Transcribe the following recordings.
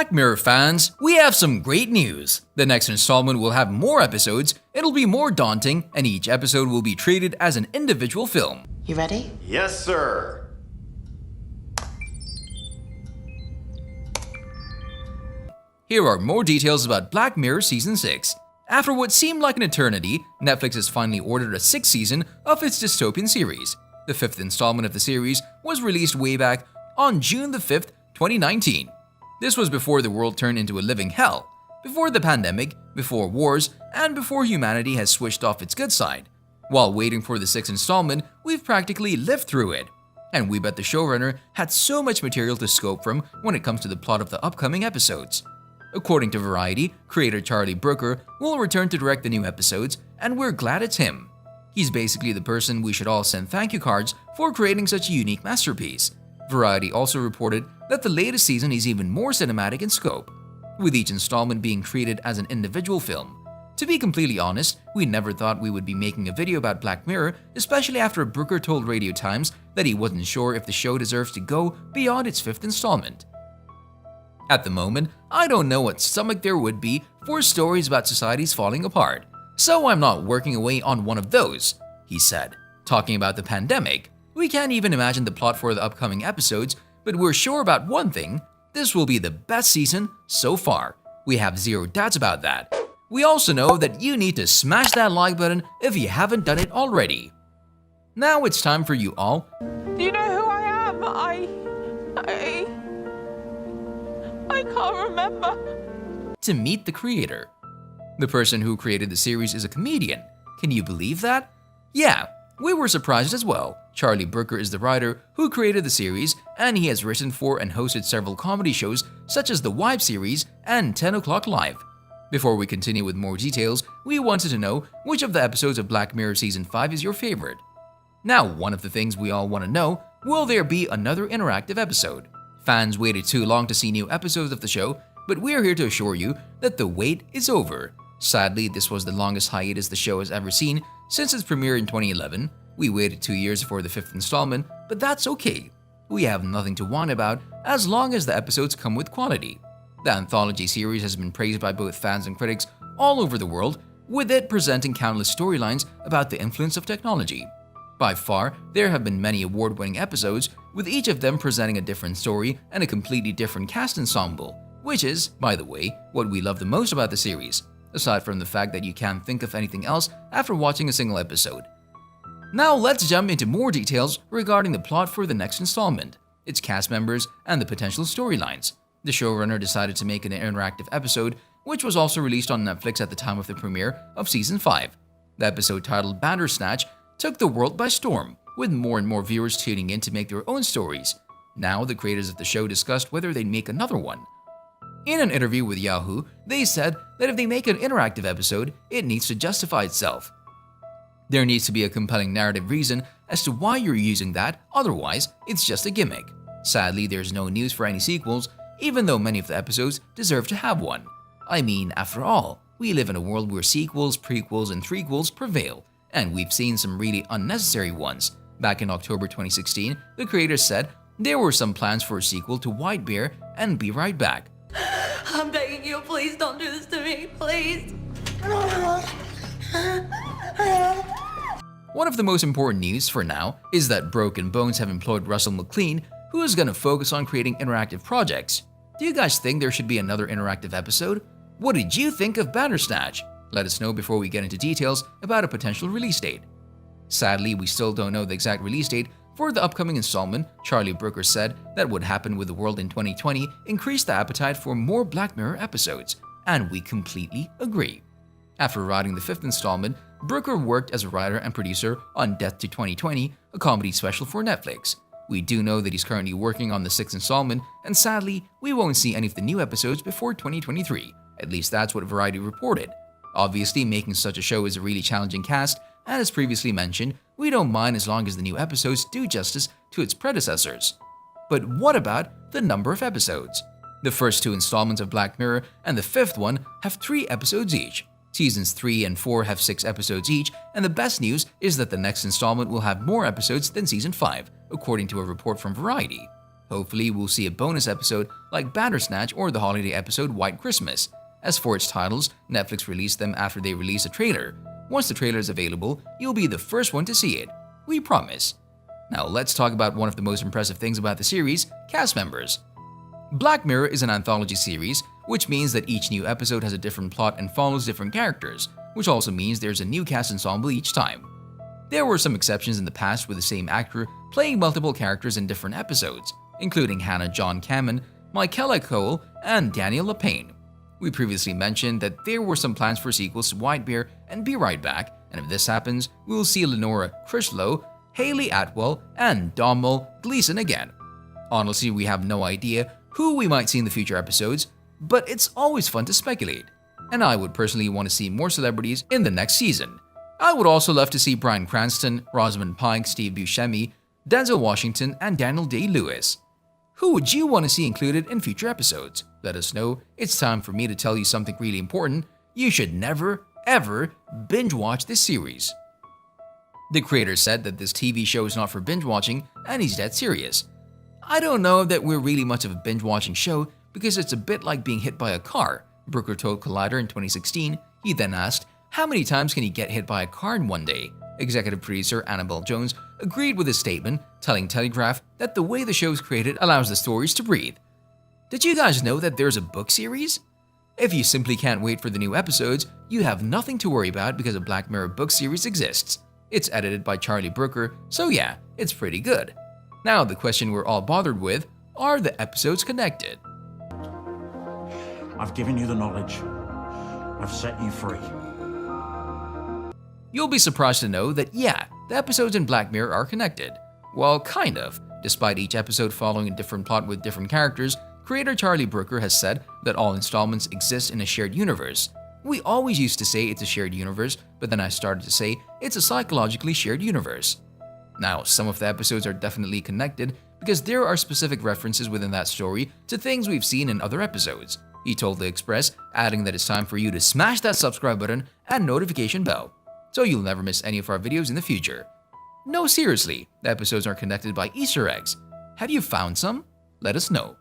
Black Mirror fans, we have some great news. The next installment will have more episodes, it'll be more daunting, and each episode will be treated as an individual film. You ready? Yes, sir. Here are more details about Black Mirror Season 6. After what seemed like an eternity, Netflix has finally ordered a 6th season of its dystopian series. The 5th installment of the series was released way back on June the 5th, 2019. This was before the world turned into a living hell, before the pandemic, before wars, and before humanity has switched off its good side. While waiting for the 6th installment, we've practically lived through it. And we bet the showrunner had so much material to scope from when it comes to the plot of the upcoming episodes. According to Variety, creator Charlie Brooker will return to direct the new episodes, and we're glad it's him. He's basically the person we should all send thank you cards for creating such a unique masterpiece. Variety also reported that the latest season is even more cinematic in scope, with each installment being treated as an individual film. To be completely honest, we never thought we would be making a video about Black Mirror, especially after Brooker told Radio Times that he wasn't sure if the show deserves to go beyond its 5th installment. At the moment, I don't know what stomach there would be for stories about societies falling apart, so I'm not working away on one of those, he said. Talking about the pandemic, we can't even imagine the plot for the upcoming episodes, but we're sure about one thing: this will be the best season so far. We have zero doubts about that. We also know that you need to smash that like button if you haven't done it already. Now it's time for you all. Do you know who I am? I can't remember. To meet the creator. The person who created the series is a comedian. Can you believe that? Yeah, we were surprised as well. Charlie Brooker is the writer who created the series, and he has written for and hosted several comedy shows such as The Wife series and 10 O'Clock Live. Before we continue with more details, we wanted to know which of the episodes of Black Mirror Season 5 is your favorite. Now, one of the things we all want to know, will there be another interactive episode? Fans waited too long to see new episodes of the show, but we're here to assure you that the wait is over. Sadly, this was the longest hiatus the show has ever seen since its premiere in 2011. We waited 2 years for the 5th installment, but that's okay. We have nothing to whine about as long as the episodes come with quality. The anthology series has been praised by both fans and critics all over the world, with it presenting countless storylines about the influence of technology. By far, there have been many award-winning episodes, with each of them presenting a different story and a completely different cast ensemble, which is, by the way, what we love the most about the series, aside from the fact that you can't think of anything else after watching a single episode. Now let's jump into more details regarding the plot for the next installment, its cast members, and the potential storylines. The showrunner decided to make an interactive episode, which was also released on Netflix at the time of the premiere of Season 5. The episode, titled Bandersnatch, took the world by storm, with more and more viewers tuning in to make their own stories. Now, the creators of the show discussed whether they'd make another one. In an interview with Yahoo, they said that if they make an interactive episode, it needs to justify itself. There needs to be a compelling narrative reason as to why you're using that, otherwise, it's just a gimmick. Sadly, there's no news for any sequels, even though many of the episodes deserve to have one. I mean, after all, we live in a world where sequels, prequels, and threequels prevail, and we've seen some really unnecessary ones. Back in October 2016, the creators said there were some plans for a sequel to White Bear and Be Right Back. I'm begging you, please don't do this to me, please. One of the most important news for now is that Broken Bones have employed Russell McLean, who is going to focus on creating interactive projects. Do you guys think there should be another interactive episode? What did you think of Bandersnatch? Let us know before we get into details about a potential release date. Sadly, we still don't know the exact release date for the upcoming installment. Charlie Brooker said that what happened with the world in 2020 increased the appetite for more Black Mirror episodes, and we completely agree. After writing the 5th installment, Brooker worked as a writer and producer on Death to 2020, a comedy special for Netflix. We do know that he's currently working on the 6th installment, and sadly, we won't see any of the new episodes before 2023. At least that's what Variety reported. Obviously, making such a show is a really challenging task, and as previously mentioned, we don't mind as long as the new episodes do justice to its predecessors. But what about the number of episodes? The first 2 installments of Black Mirror and the 5th one have 3 episodes each. Seasons 3 and 4 have 6 episodes each, and the best news is that the next installment will have more episodes than Season 5, according to a report from Variety. Hopefully, we'll see a bonus episode like Bandersnatch or the holiday episode White Christmas. As for its titles, Netflix released them after they released a trailer. Once the trailer is available, you'll be the first one to see it. We promise. Now let's talk about one of the most impressive things about the series, cast members. Black Mirror is an anthology series, which means that each new episode has a different plot and follows different characters, which also means there's a new cast ensemble each time. There were some exceptions in the past with the same actor playing multiple characters in different episodes, including Hannah John Kamen, Michaela Cole, and Daniel LaPaine. We previously mentioned that there were some plans for sequels to White Bear and Be Right Back, and if this happens, we will see Lenora Crislow, Haley Atwell, and Domhnall Gleeson again. Honestly, we have no idea who we might see in the future episodes, but it's always fun to speculate. And I would personally want to see more celebrities in the next season. I would also love to see Bryan Cranston, Rosamund Pike, Steve Buscemi, Denzel Washington, and Daniel Day-Lewis. Who would you want to see included in future episodes? Let us know. It's time for me to tell you something really important. You should never, ever binge watch this series. The creator said that this TV show is not for binge watching, and he's dead serious. I don't know that we're really much of a binge watching show because it's a bit like being hit by a car, Brooker told Collider in 2016. He then asked, how many times can you get hit by a car in one day? Executive producer Annabelle Jones agreed with his statement, telling Telegraph that the way the show is created allows the stories to breathe. Did you guys know that there's a book series? If you simply can't wait for the new episodes, you have nothing to worry about because a Black Mirror book series exists. It's edited by Charlie Brooker, so yeah, it's pretty good. Now the question we're all bothered with, are the episodes connected? I've given you the knowledge. I've set you free. You'll be surprised to know that yeah, the episodes in Black Mirror are connected. Well, kind of. Despite each episode following a different plot with different characters, creator Charlie Brooker has said that all installments exist in a shared universe. We always used to say it's a shared universe, but then I started to say it's a psychologically shared universe. Now, some of the episodes are definitely connected because there are specific references within that story to things we've seen in other episodes, he told The Express, adding that it's time for you to smash that subscribe button and notification bell, so you'll never miss any of our videos in the future. No, seriously, the episodes are connected by Easter eggs. Have you found some? Let us know.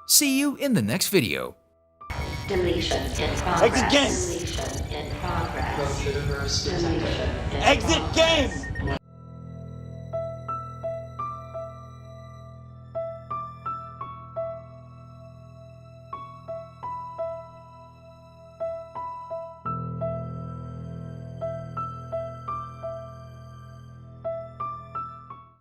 See you in the next video. Deletion in progress. Exit game. Deletion in progress. Deletion in Exit game!